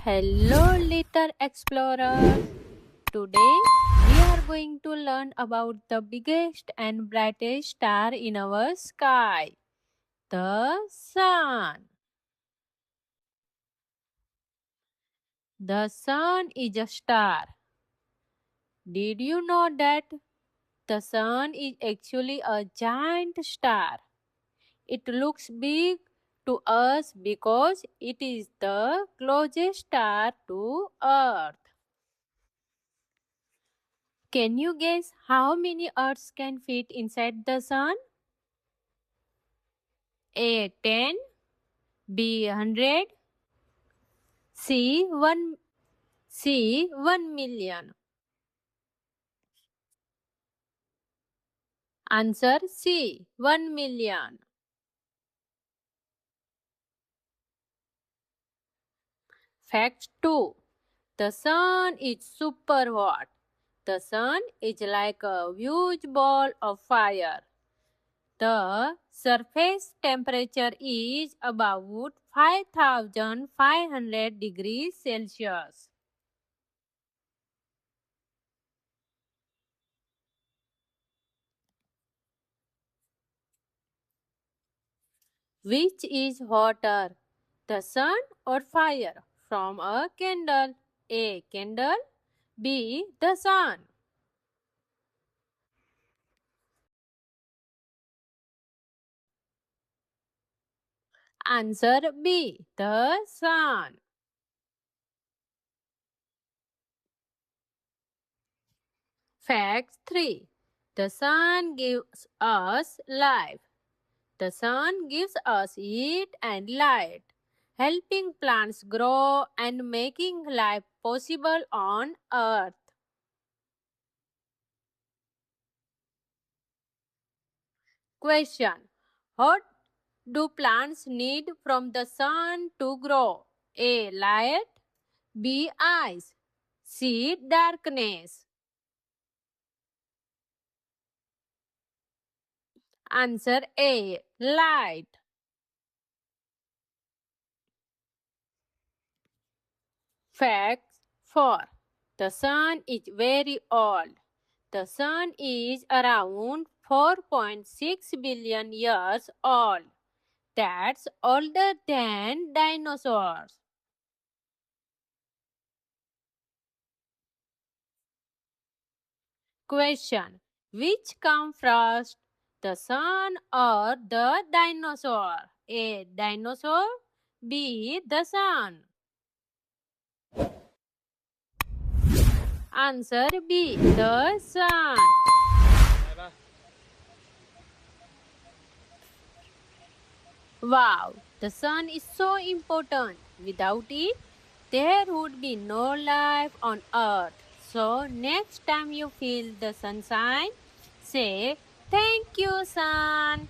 Hello, little explorers. Today we are going to learn about the biggest and brightest star in our sky, the sun. The sun is a star. Did you know that the sun is actually a giant star? It looks big to us because it is the closest star to Earth. Can you guess how many Earths can fit inside the sun? A 10, B 100, C 1 million. Answer C 1 million. Fact 2. The sun is super hot. The sun is like a huge ball of fire. The surface temperature is about 5500 degrees Celsius. Which is hotter, the sun or fire from a candle? A. Candle. B. The sun. Answer B. The sun. Fact 3. The sun gives us life. The sun gives us heat and light, helping plants grow and making life possible on Earth. Question. What do plants need from the sun to grow? A. Light. B. Ice. C. Darkness. Answer A. Light. Fact 4. The sun is very old. The sun is around 4.6 billion years old. That's older than dinosaurs. Question. Which come first, the sun or the dinosaur? A. Dinosaur. B. The sun. Answer B. The sun. Wow, the sun is so important. Without it, there would be no life on earth. So, next time you feel the sunshine, say, "Thank you, sun."